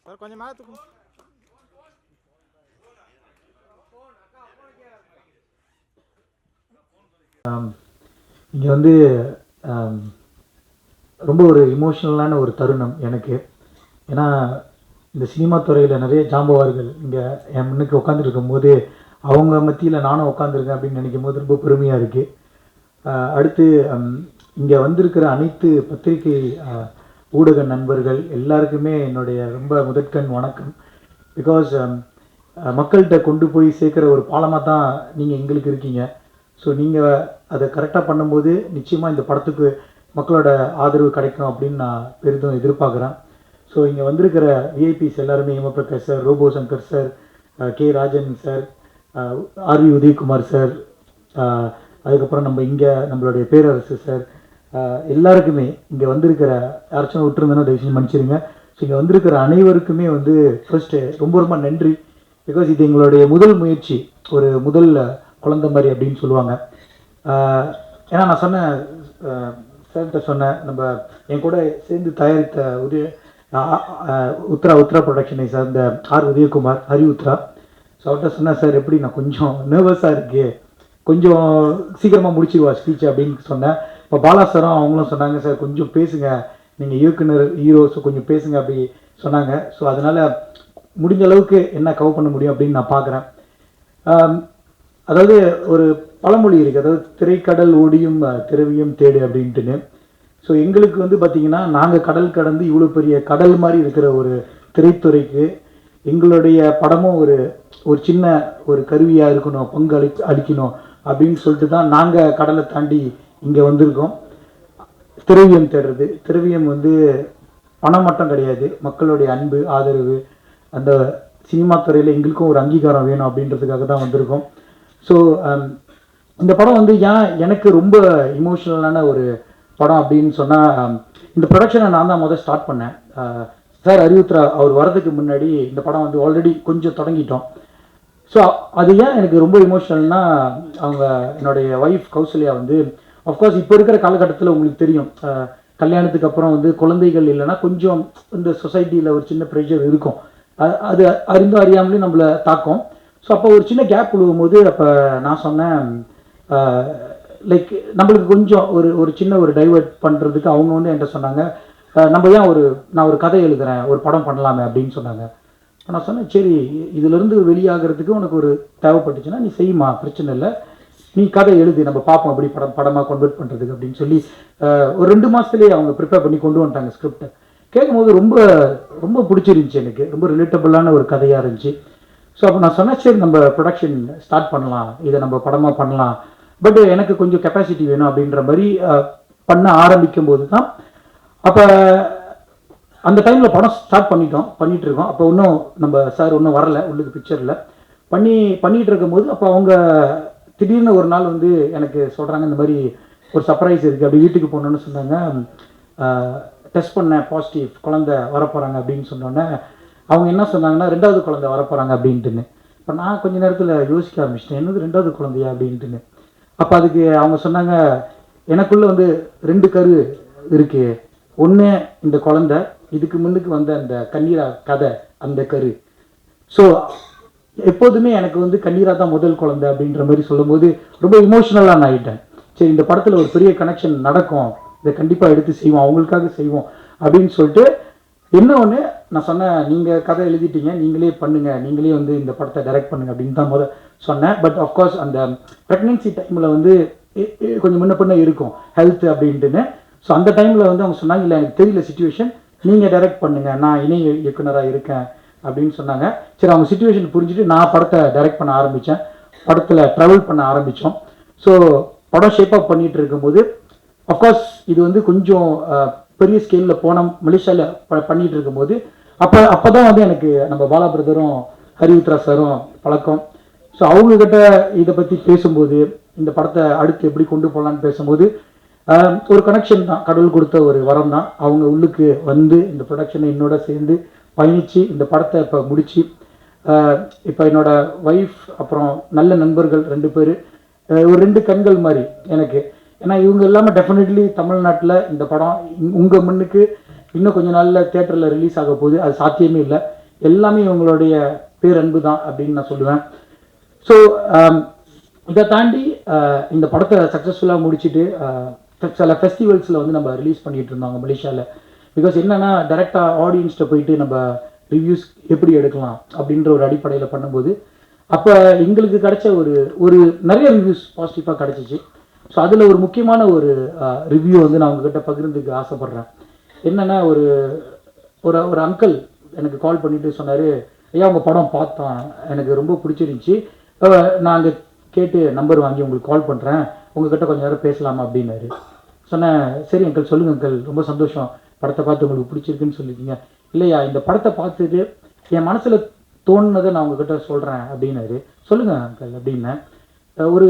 Sir கொஞ்சம் மேலே தூக்கும். இங்கே வந்து ரொம்ப ஒரு இமோஷ்னலான ஒரு தருணம் எனக்கு. ஏன்னா இந்த சினிமா துறையில் நிறைய ஜாம்பவார்கள் இங்கே என் முன்னுக்கு உட்காந்துருக்கும் போது அவங்க மத்தியில் நானும் உட்காந்துருக்கேன் அப்படின்னு நினைக்கும் போது ரொம்ப பெருமையாக இருக்குது. அடுத்து இங்கே வந்திருக்கிற அனைத்து பத்திரிகை ஊடக நண்பர்கள் எல்லாருக்குமே என்னுடைய ரொம்ப முதற்கண் வணக்கம். பிகாஸ் மக்கள்கிட்ட கொண்டு போய் சேர்க்குற ஒரு பாலமாக தான் நீங்கள் எங்களுக்கு இருக்கீங்க. ஸோ நீங்கள் அதை கரெக்டாக பண்ணும்போது நிச்சயமாக இந்த படத்துக்கு மக்களோட ஆதரவு கிடைக்கும் அப்படின்னு நான் பெரிதும் எதிர்பார்க்குறேன். ஸோ இங்கே வந்திருக்கிற விஐபிஸ் எல்லாருமே Hemaprakash sir, Robo Shankar sir, K Rajan sir, RV Udhayakumar sir, அதுக்கப்புறம் நம்மளுடைய பேரரசு சார், எல்லாருக்குமே இங்கே வந்திருக்கிற யாராச்சும் விட்டுருந்தேன்னா தயவுசெய்து மன்னிச்சிருங்க. ஸோ இங்கே வந்திருக்கிற அனைவருக்குமே வந்து ஃபர்ஸ்ட்டு ரொம்ப ரொம்ப நன்றி. பிகாஸ் இது எங்களுடைய முதல் முயற்சி, ஒரு முதல் குழந்தை மாதிரி அப்படின்னு சொல்லுவாங்க. ஏன்னா நான் சொன்னேன் சார்கிட்ட சொன்னேன், நம்ம என் கூட சேர்ந்து தயாரித்த உத்ரா ப்ரொடக்ஷனை சார்ந்த உதயகுமார், ஹரி உத்ரா. ஸோ அவர்கிட்ட சொன்னேன், சார் எப்படி நான் கொஞ்சம் நர்வஸாக இருக்கு, கொஞ்சம் சீக்கிரமாக முடிச்சிடுவா ஸ்பீச் அப்படின்னு சொன்னேன். இப்போ பாலா சாரும் அவங்களும் சொன்னாங்க, சார் கொஞ்சம் பேசுங்க, நீங்கள் இயக்குனர் ஹீரோஸும் கொஞ்சம் பேசுங்க அப்படி சொன்னாங்க. ஸோ அதனால் முடிஞ்ச அளவுக்கு என்ன கவர் பண்ண முடியும் அப்படின்னு நான் பார்க்குறேன். அதாவது ஒரு பழமொழி இருக்குது, அதாவது திரைக்கடல் ஓடியும் திரவியம் தேடு அப்படின்ட்டுன்னு. ஸோ எங்களுக்கு வந்து பார்த்திங்கன்னா நாங்கள் கடல் கடந்து இவ்வளோ பெரிய கடல் மாதிரி இருக்கிற ஒரு திரைத்துறைக்கு எங்களுடைய படமும் ஒரு சின்ன ஒரு கருவியாக இருக்கணும், பங்கு அளிக்கணும் அப்படின்னு சொல்லிட்டு தான் நாங்கள் கடலை தாண்டி இங்கே வந்திருக்கோம். திரவியம் தேடுறது, திரவியம் வந்து பணம் மட்டும் கிடையாது, மக்களுடைய அன்பு, ஆதரவு, அந்த சினிமா துறையில் எங்களுக்கும் ஒரு அங்கீகாரம் வேணும் அப்படின்றதுக்காக தான் வந்திருக்கோம். ஸோ இந்த படம் வந்து எனக்கு ரொம்ப இமோஷ்னலான ஒரு படம் அப்படின்னு சொன்னால், இந்த ப்ரொடக்ஷனை நான் தான் முதல் ஸ்டார்ட் பண்ணேன். சார் ஹரிஉத்ரா அவர் வரதுக்கு முன்னாடி இந்த படம் வந்து ஆல்ரெடி கொஞ்சம் தொடங்கிட்டோம். ஸோ அது ஏன் எனக்கு ரொம்ப இமோஷ்னல்னா, அவங்க என்னுடைய ஒய்ஃப் கௌசல்யா வந்து அஃப்கோர்ஸ் இப்போ இருக்கிற காலகட்டத்தில் உங்களுக்கு தெரியும், கல்யாணத்துக்கு அப்புறம் வந்து குழந்தைகள் இல்லைன்னா கொஞ்சம் இந்த சொசைட்டியில் ஒரு சின்ன ப்ரெஷர் இருக்கும், அது அறிந்தும் அறியாமலே நம்மளை தாக்கும். ஸோ அப்போ ஒரு சின்ன கேப் விழுவும் அப்போ நான் சொன்னேன், லைக் நம்மளுக்கு கொஞ்சம் ஒரு சின்ன ஒரு டைவர்ட் பண்ணுறதுக்கு அவங்க வந்து என்கிட்ட சொன்னாங்க, நம்ம ஏன் நான் ஒரு கதை எழுதுகிறேன், ஒரு படம் பண்ணலாமே அப்படின்னு சொன்னாங்க. நான் சொன்னேன், சரி இதிலிருந்து வெளியாகிறதுக்கு உனக்கு ஒரு தேவைப்பட்டுச்சுன்னா நீ செய்யுமா, பிரச்சனை இல்லை, நீ கதை எழுதி நம்ம பார்ப்போம் அப்படி படமாக கன்வெர்ட் பண்ணுறதுக்கு அப்படின்னு சொல்லி ஒரு 2 மாதத்துலேயே அவங்க ப்ரிப்பேர் பண்ணி கொண்டு வந்துட்டாங்க ஸ்கிரிப்டை. கேட்கும்போது ரொம்ப ரொம்ப பிடிச்சிருந்துச்சி, எனக்கு ரொம்ப ரிலேட்டபிளான ஒரு கதையாக இருந்துச்சு. ஸோ அப்போ நான் சொன்னேன், சரி நம்ம ப்ரொடக்ஷன் ஸ்டார்ட் பண்ணலாம், இதை நம்ம படமாக பண்ணலாம், பட் எனக்கு கொஞ்சம் கெப்பாசிட்டி வேணும் அப்படின்ற மாதிரி பண்ண ஆரம்பிக்கும் போது தான், அப்போ அந்த டைமில் படம் ஸ்டார்ட் பண்ணிகிட்டு இருக்கோம். அப்போ இன்னும் நம்ம சார் இன்னும் வரலை உள்ளுக்கு பிக்சரில் பண்ணிகிட்டு இருக்கும்போது, அப்போ அவங்க திடீர்னு ஒரு நாள் வந்து எனக்கு சொல்கிறாங்க, இந்த மாதிரி ஒரு சர்ப்ரைஸ் இருக்குது, அப்படி வீட்டுக்கு போகணுன்னு சொன்னாங்க. டெஸ்ட் பண்ணேன், பாசிட்டிவ், குழந்தை வரப்போகிறாங்க அப்படின்னு சொன்னோன்னே அவங்க என்ன சொன்னாங்கன்னா 2வது குழந்தை வரப்போகிறாங்க அப்படின்ட்டுன்னு. இப்போ நான் கொஞ்சம் நேரத்தில் யோசிக்க ஆரம்பிச்சிட்டேன், என்னது 2வது குழந்தையா அப்படின்ட்டுன்னு. அப்போ அதுக்கு அவங்க சொன்னாங்க, எனக்குள்ளே வந்து 2 கரு இருக்குது, ஒன்று இந்த குழந்தை, இதுக்கு முன்னுக்கு வந்த அந்த கண்ணீரா கதை அந்த கரு. ஸோ எப்போதுமே எனக்கு வந்து கண்ணீரா தான் முதல் குழந்தை அப்படின்ற மாதிரி சொல்லும்போது ரொம்ப இமோஷ்னலாக நான் ஆகிட்டேன். சரி இந்த படத்தில் ஒரு பெரிய கனெக்ஷன் நடக்கும், இதை கண்டிப்பாக எடுத்து செய்வோம், அவங்களுக்காக செய்வோம் அப்படின்னு சொல்லிட்டு என்ன ஒன்று நான் சொன்னேன், நீங்கள் கதை எழுதிட்டீங்க, நீங்களே பண்ணுங்கள், நீங்களே வந்து இந்த படத்தை டைரக்ட் பண்ணுங்கள் அப்படின்னு தான் முதல் சொன்னேன். பட் ஆஃப்கோர்ஸ் அந்த ப்ரெக்னென்சி டைமில் வந்து கொஞ்சம் முன்ன பின்ன இருக்கும் ஹெல்த் அப்படின்ட்டுன்னு. ஸோ அந்த டைமில் வந்து அவங்க சொன்னாங்க, இல்லை எனக்கு தெரியல சுச்சுவேஷன், நீங்கள் டைரக்ட் பண்ணுங்கள், நான் இணை இயக்குனராக இருக்கேன் அப்படின்னு சொன்னாங்க. சரி அவங்க சுச்சுவேஷன் புரிஞ்சுட்டு நான் படத்தை டைரக்ட் பண்ண ஆரம்பித்தேன், படத்தில் ட்ராவல் பண்ண ஆரம்பித்தோம். ஸோ படம் ஷேப் அப் பண்ணிகிட்டு இருக்கும்போது அஃப்கோர்ஸ் இது வந்து கொஞ்சம் பெரிய ஸ்கேலில் போனோம், மலேசியாவில் பண்ணிகிட்டு இருக்கும்போது அப்போ தான் வந்து எனக்கு நம்ம பாலா பிரதரும் ஹரி உத்ரா சாரும் பழக்கம். ஸோ அவங்கக்கிட்ட இதை பற்றி பேசும்போது, இந்த படத்தை அடுத்து எப்படி கொண்டு போகலான்னு பேசும்போது ஒரு கனெக்ஷன் தான், கடவுள் கொடுத்த ஒரு வரம் தான். அவங்க உள்ளுக்கு வந்து இந்த ப்ரொடக்ஷனை என்னோட சேர்ந்து பயணித்து இந்த படத்தை இப்போ முடித்து, இப்போ என்னோடய ஒய்ஃப் அப்புறம் நல்ல நண்பர்கள் 2 பேர், ஒரு 2 கண்கள் மாதிரி எனக்கு. ஏன்னா இவங்க இல்லாமல் டெஃபினெட்லி தமிழ்நாட்டில் இந்த படம் உங்கள் முன்னுக்கு இன்னும் கொஞ்சம் நாளில் தியேட்டரில் ரிலீஸ் ஆக போகுது, அது சாத்தியமே இல்லை. எல்லாமே இவங்களுடைய பேரன்பு தான் அப்படின்னு நான் சொல்லுவேன். ஸோ இதை தாண்டி இந்த படத்தை சக்ஸஸ்ஃபுல்லாக முடிச்சுட்டு சில ஃபெஸ்டிவல்ஸில் வந்து நம்ம ரிலீஸ் பண்ணிகிட்டு இருந்தாங்க மலேசியாவில். பிகாஸ் என்னென்னா டைரெக்டாக ஆடியன்ஸ்கிட்ட போயிட்டு நம்ம ரிவ்யூஸ் எப்படி எடுக்கலாம் அப்படின்ற ஒரு அடிப்படையில் பண்ணும்போது அப்போ எங்களுக்கு கிடைச்ச ஒரு நிறைய ரிவ்யூஸ் பாசிட்டிவாக கிடச்சிச்சு. ஸோ அதில் ஒரு முக்கியமான ஒரு ரிவ்யூ வந்து நான் உங்ககிட்ட பகிர்ந்துக்கு ஆசைப்பட்றேன். என்னென்னா ஒரு ஒரு ஒரு அங்கிள் எனக்கு கால் பண்ணிட்டு சொன்னார், ஐயா உங்கள் படம் பார்த்தோம், எனக்கு ரொம்ப பிடிச்சிருந்துச்சி, நான் அங்கே கேட்டு நம்பர் வாங்கி உங்களுக்கு கால் பண்ணுறேன், உங்ககிட்ட கொஞ்சம் நேரம் பேசலாமா அப்படின்னாரு. சொன்னேன், சரி அங்கிள் சொல்லுங்கள் அங்கிள், ரொம்ப சந்தோஷம் படத்தை பார்த்து உங்களுக்கு பிடிச்சிருக்குன்னு சொல்லியிருக்கீங்க. இல்லையா இந்த படத்தை பார்த்துட்டு என் மனசில் தோணுனதை நான் உங்ககிட்ட சொல்கிறேன் அப்படின்னாரு. சொல்லுங்கள் அங்கிள் அப்படின்னேன். ஒரு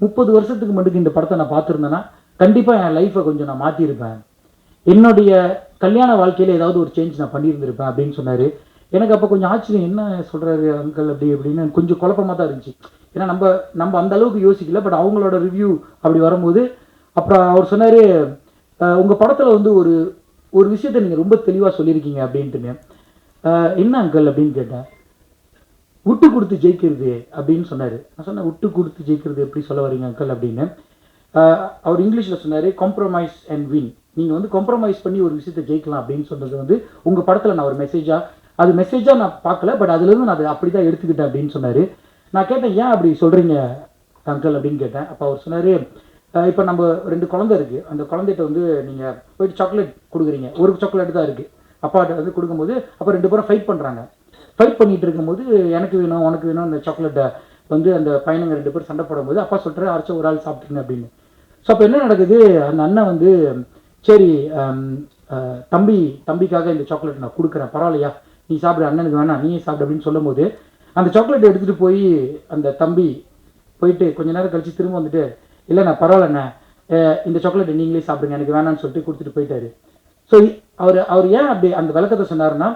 30 வருஷத்துக்கு முன்னாடி இந்த படத்தை நான் பார்த்துருந்தேன்னா கண்டிப்பாக என் லைஃப்பை கொஞ்சம் நான் மாற்றிருப்பேன், என்னுடைய கல்யாண வாழ்க்கையில் ஏதாவது ஒரு சேஞ்ச் நான் பண்ணியிருந்திருப்பேன் அப்படின்னு சொன்னார். எனக்கு அப்போ கொஞ்சம் ஆச்சரியம், என்ன சொல்கிறாரு அங்கிள் அப்படி அப்படின்னு கொஞ்சம் குழப்பமாக தான் இருந்துச்சு. ஏன்னா நம்ம அந்த அளவுக்கு யோசிக்கல. பட் அவங்களோட ரிவ்யூ அப்படி வரும்போது அப்புறம் அவர் சொன்னார், உங்கள் படத்தில் வந்து ஒரு விஷயத்தை நீங்கள் ரொம்ப தெளிவாக சொல்லியிருக்கீங்க அப்படின்ட்டுன்னு. என்ன அங்கிள் அப்படின்னு கேட்டேன். விட்டு கொடுத்து ஜெயிக்கிறது அப்படின்னு சொன்னார். நான் சொன்னேன், விட்டு கொடுத்து ஜெயிக்கிறது எப்படி சொல்ல வரீங்க அங்கிள் அப்படின்னு. அவர் இங்கிலீஷில் சொன்னார், காம்ப்ரமைஸ் அண்ட் வின். நீங்கள் வந்து காம்ப்ரமைஸ் பண்ணி ஒரு விஷயத்தை ஜெயிக்கலாம் அப்படின்னு சொன்னது வந்து உங்கள் படத்தில் நான் ஒரு மெசேஜாக நான் பார்க்கல, பட் அதுலேருந்து நான் அதை அப்படி தான் எடுத்துக்கிட்டேன் அப்படின்னு சொன்னார். நான் கேட்டேன், ஏன் அப்படி சொல்கிறீங்க அங்கிள் அப்படின்னு கேட்டேன். அப்போ அவர் சொன்னார், இப்போ நம்ம 2 குழந்தை இருக்குது, அந்த குழந்தைகிட்ட வந்து நீங்கள் போயிட்டு சாக்லேட் கொடுக்குறீங்க, ஒரு சாக்லேட் தான் இருக்குது, அப்பாட்ட வந்து கொடுக்கும்போது அப்போ 2 பேரும் ஃபைட் பண்ணுறாங்க. ஃபைட் பண்ணிகிட்டு இருக்கும்போது எனக்கு வேணும் உனக்கு வேணும் அந்த சாக்லேட்டை வந்து அந்த பையனுங்க 2 பேர் சண்டை போடும்போது அப்பா சொல்கிறாரு, அரைச்ச ஒரு ஆள் சாப்பிட்டுங்க அப்படின்னு. ஸோ அப்போ என்ன நடக்குது, அந்த அண்ணன் வந்து சரி தம்பிக்காக இந்த சாக்லேட் நான் கொடுக்குறேன், பரவாயில்லையா நீ சாப்பிடு, அண்ணனுக்கு வேணாம் நீயே சாப்பிடு அப்படின்னு சொல்லும் போது அந்த சாக்லேட்டை எடுத்துகிட்டு போய் அந்த தம்பி போயிட்டு கொஞ்ச நேரம் கழித்து திரும்ப வந்துட்டு, இல்லைண்ணா பரவாயில்லண்ணே இந்த சாக்லேட்டை நீங்களே சாப்பிடுங்க எனக்கு வேணான்னு சொல்லிட்டு கொடுத்துட்டு போயிட்டாரு. ஸோ அவர் ஏன் அப்படி அந்த விளக்கத்தை சொன்னார்னா,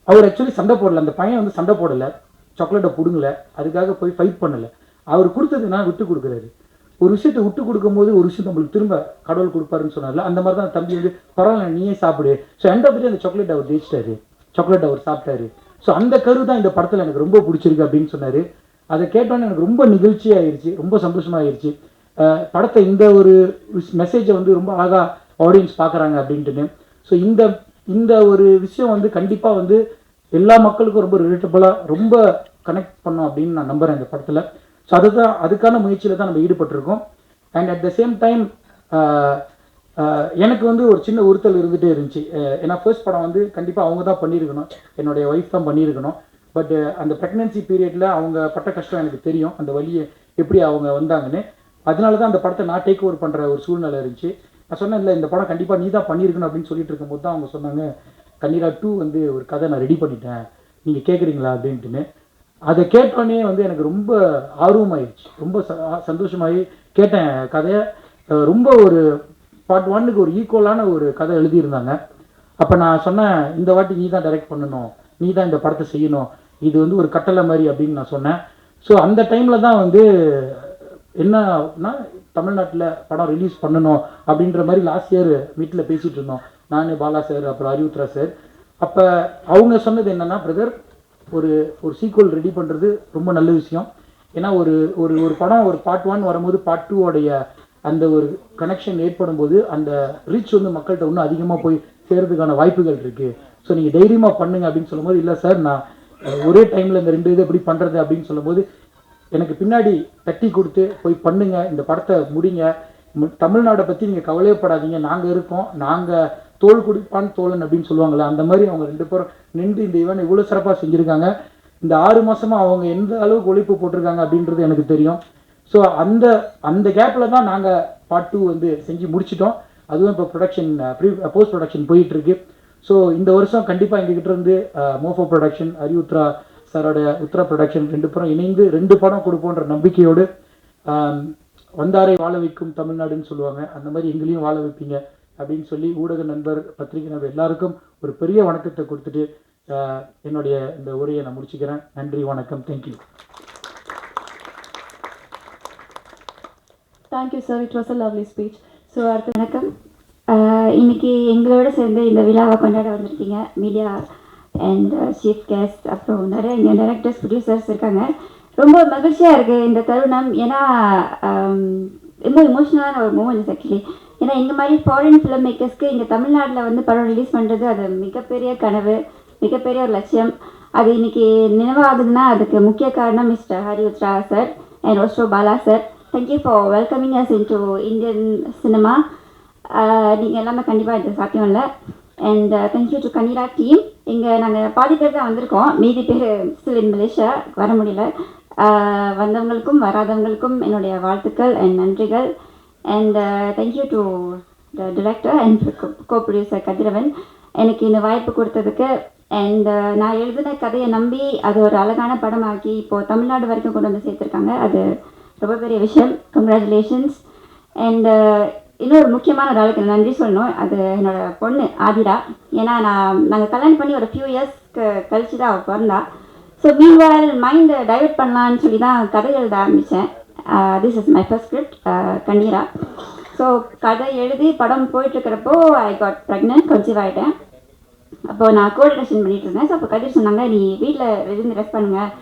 அவர் ஆக்சுவலி சண்டை போடலை, அந்த பையன் வந்து சண்டை போடலை, சாக்லேட்டை பிடுங்கலை, அதுக்காக போய் ஃபைட் பண்ணலை, அவர் கொடுத்ததுன்னா விட்டு கொடுக்குறாரு. ஒரு விஷயத்தை விட்டு கொடுக்கும்போது ஒரு விஷயம் நம்மளுக்கு திரும்ப கடவுள் கொடுப்பாருன்னு சொன்னார்ல, அந்த மாதிரி தான் தம்பி வந்து பரவாயில்ல நீயே சாப்பிடு. ஸோ எண்ட் ஆஃப் தி டே அந்த சாக்லேட் அவர் ஜெயிச்சிட்டாரு, சாக்லேட் அவர் சாப்பிட்டாரு. ஸோ அந்த கரு தான் இந்த படத்தில் எனக்கு ரொம்ப பிடிச்சிருக்கு அப்படின்னு சொன்னார். அதை கேட்டோன்னே எனக்கு ரொம்ப நிகழ்ச்சியாகிருச்சு, ரொம்ப சந்தோஷமாகிருச்சு. படத்தை இந்த ஒரு மெசேஜை வந்து ரொம்ப அழகாக ஆடியன்ஸ் பார்க்குறாங்க அப்படின்ட்டுன்னு. ஸோ இந்த ஒரு விஷயம் வந்து கண்டிப்பாக வந்து எல்லா மக்களுக்கும் ரொம்ப ரிலேட்டபுளாக ரொம்ப கனெக்ட் பண்ணோம் அப்படின்னு நான் நம்புகிறேன் இந்த படத்தில். ஸோ அதுக்கான முயற்சியில் தான் நம்ம ஈடுபட்டிருக்கோம். And at the same time எனக்கு வந்து ஒரு சின்ன உறுத்தல் இருந்துகிட்டே இருந்துச்சு. ஏன்னா ஃபர்ஸ்ட் படம் வந்து கண்டிப்பாக அவங்க தான் பண்ணியிருக்கணும், என்னுடைய ஒய்ஃப் தான் பண்ணியிருக்கணும். பட் அந்த ப்ரெக்னென்சி பீரியடில் அவங்க பட்ட கஷ்டம் எனக்கு தெரியும், அந்த வழியை எப்படி அவங்க வந்தாங்கன்னு. அதனால தான் அந்த படத்தை நான் டேக் ஓவர் பண்ணுற ஒரு சூழ்நிலை இருந்துச்சு. நான் சொன்னேன், இல்லை இந்த படம் கண்டிப்பாக நீ தான் பண்ணியிருக்கணும் அப்படின்னு சொல்லிட்டு இருக்கும்போது தான் அவங்க சொன்னாங்க, கண்ணீரா 2 வந்து ஒரு கதை நான் ரெடி பண்ணிட்டேன், நீங்கள் கேட்குறீங்களா அப்படின்ட்டுன்னு. அதை கேட்டோன்னே வந்து எனக்கு ரொம்ப ஆர்வமாயிடுச்சு, ரொம்ப சந்தோஷமாகி கேட்டேன் கதையை. ரொம்ப ஒரு பார்ட் 1க்கு ஒரு ஈக்குவலான ஒரு கதை எழுதியிருந்தாங்க. அப்போ நான் சொன்னேன், இந்த வாட்டி நீ தான் டைரக்ட் பண்ணணும், நீ தான் இந்த படத்தை செய்யணும், இது வந்து ஒரு கட்டளை மாதிரி அப்படின்னு நான் சொன்னேன். ஸோ அந்த டைமில் தான் வந்து என்னன்னா தமிழ்நாட்டில் படம் ரிலீஸ் பண்ணணும் அப்படின்ற மாதிரி லாஸ்ட் இயர் மீட்டில் பேசிகிட்டு இருந்தோம், நான் பாலா சார் அப்புறம் அறிவுத்ரா சார். அப்போ அவங்க சொன்னது என்னென்னா, பிரதர் ஒரு சீக்வல் ரெடி பண்ணுறது ரொம்ப நல்ல விஷயம். ஏன்னா ஒரு படம் ஒரு பார்ட் 1 வரும்போது பார்ட் 2 அந்த ஒரு கனெக்ஷன் ஏற்படும் போது அந்த ரீச் வந்து மக்கள்கிட்ட இன்னும் அதிகமாக போய் சேர்றதுக்கான வாய்ப்புகள் இருக்குது. ஸோ நீங்கள் தைரியமாக பண்ணுங்க அப்படின்னு சொல்லும்போது, இல்லை சார் நான் ஒரே டைமில் இந்த 2 இது எப்படி பண்ணுறது அப்படின்னு சொல்லும்போது எனக்கு பின்னாடி தட்டி கொடுத்து போய் பண்ணுங்க, இந்த படத்தை முடிங்க, தமிழ்நாடை பற்றி நீங்கள் கவலையப்படாதீங்க, நாங்கள் இருக்கோம், நாங்கள் தோல் குடிப்பான் தோழன் அப்படின்னு சொல்லுவாங்கள்ல, அந்த மாதிரி அவங்க 2 பேரும் நின்று இந்த ஈவெண்ட் இவ்வளோ சிறப்பாக செஞ்சுருக்காங்க. இந்த 6 மாதமாக அவங்க எந்த அளவுக்கு உழைப்பு போட்டிருக்காங்க அப்படின்றது எனக்கு தெரியும். ஸோ அந்த கேப்பில் தான் நாங்கள் பார்ட் 2 வந்து செஞ்சு முடிச்சிட்டோம். அதுவும் இப்போ போஸ்ட் ப்ரொடக்ஷன் போயிட்டுருக்கு. ஸோ இந்த வருஷம் கண்டிப்பாக எங்ககிட்ட இருந்து மோஃபோ ப்ரொடக்ஷன், அறிவுத்ரா சாரோட உத்ரா ப்ரொடக்ஷன் 2 பேரும் இணைந்து 2 படம் கொடுப்போன்ற நம்பிக்கையோடு, வந்தாரை வாழ வைக்கும் தமிழ்நாடுன்னு சொல்லுவாங்க, அந்த மாதிரி எங்களையும் வாழ வைப்பீங்க அப்படின்னு சொல்லி ஊடக நண்பர், பத்திரிகை நண்பர் எல்லாருக்கும் ஒரு பெரிய வணக்கத்தை கொடுத்துட்டு என்னுடைய இந்த உரையை நான் முடிச்சுக்கிறேன். நன்றி, வணக்கம், thank you. Thank you sir, it was a lovely speech. So வணக்கம். இன்னைக்கு எங்களோட சேர்ந்து இந்த விழாவை கொண்டாட வந்திருக்கீங்க மீடியா அண்ட் சீஃப் கெஸ்ட், அப்புறம் நிறைய இங்கே டைரக்டர்ஸ் ப்ரொடியூசர்ஸ் இருக்காங்க. ரொம்ப மகிழ்ச்சியாக இருக்குது இந்த தருணம். ஏன்னா ரொம்ப இமோஷ்னலான ஒரு மூமெண்ட்ஸ் ஆக்சுவலி. ஏன்னா இந்த மாதிரி ஃபாரின் ஃபிலிம் மேக்கர்ஸ்க்கு இங்கே தமிழ்நாட்டில் வந்து படம் ரிலீஸ் பண்ணுறது அது மிகப்பெரிய கனவு, மிகப்பெரிய ஒரு லட்சியம். அது இன்னைக்கு நினைவாகுதுன்னா அதுக்கு முக்கிய காரணம் Mister Hari Uthra sir and also Bala sir. Thank you for welcoming us into Indian cinema. நீங்கள் எல்லாமே கண்டிப்பாக இது சாத்தியம் இல்லை. And thank you to Kanneera team. இங்கே நாங்கள் பாதி பேர் தான் வந்திருக்கோம், மீதி பேர் ஸ்டில் இன் மலேசியா, வர முடியல. வந்தவங்களுக்கும் வராதவங்களுக்கும் என்னுடைய வாழ்த்துக்கள் அண்ட் நன்றிகள். And thank you to the director and co producer Kathiravan எனக்கு இந்த வாய்ப்பு கொடுத்ததுக்கு. அண்ட் நான் எழுதின கதையை நம்பி அது ஒரு அழகான படமாக்கி இப்போது தமிழ்நாடு வரைக்கும் கொண்டு வந்து சேர்த்துருக்காங்க. அது ரொம்ப பெரிய விஷயம். கங்க்ராச்சுலேஷன்ஸ். அண்ட் இன்னொரு முக்கியமான ஒரு ஆளுக்கு நன்றி சொல்லணும். அது என்னோடய பொண்ணு ஆதிரா. ஏன்னா நாங்கள் கல்யாணம் பண்ணி ஒரு ஃபியூ இயர்ஸ்க்கு கழிச்சு தான் அவள் பிறந்தா. ஸோ மீன்வால் மைண்டை டைவெர்ட் பண்ணலான்னு சொல்லி தான் கதை எழுத ஆரம்பித்தேன். This is my first script Kanneera. So கதை எழுதி படம் போயிட்டுருக்கிறப்போ ஐ காட் ப்ரெக்னென்ட், கன்சீவ் ஆகிட்டேன். அப்போது நான் கோஆர்டினேஷன் பண்ணிகிட்டு இருந்தேன். ஸோ அப்போ கதிர் சொன்னாங்க, நீ வீட்டில் இருந்து ரெஸ்ட் பண்ணுங்கள்,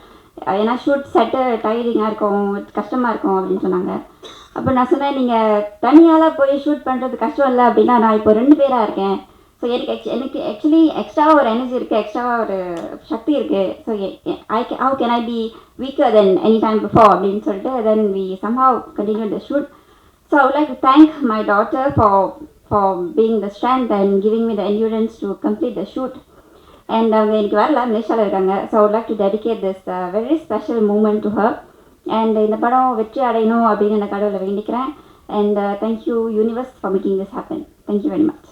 ஏன்னா ஷூட் செட்டு டயரிங்காக இருக்கும், கஷ்டமாக இருக்கும் அப்படின்னு சொன்னாங்க. அப்போ நான் சொன்னேன், நீங்கள் தனியால் போய் ஷூட் பண்ணுறது கஷ்டம் இல்லை அப்படின்னா நான் இப்போ 2 பேராக இருக்கேன். ஸோ எனக்கு ஆக்சுவலி எக்ஸ்ட்ராவாக ஒரு எனர்ஜி இருக்குது, எக்ஸ்ட்ராவாக ஒரு சக்தி இருக்குது. So how can I be weaker than any time before அப்படின்னு சொல்லிட்டு then we somehow continue the shoot. So I would like to thank my daughter for being the strength and giving me the endurance to complete the shoot. And அவங்க எனக்கு வரல, மலேசியாவில் இருக்காங்க. So I would like to dedicate this very special moment to her. And இந்த படம் வெற்றி அடையணும் அப்படின்னு நான் கடவுளை வேண்டிக்கிறேன். And thank you universe for making this happen. Thank you very much.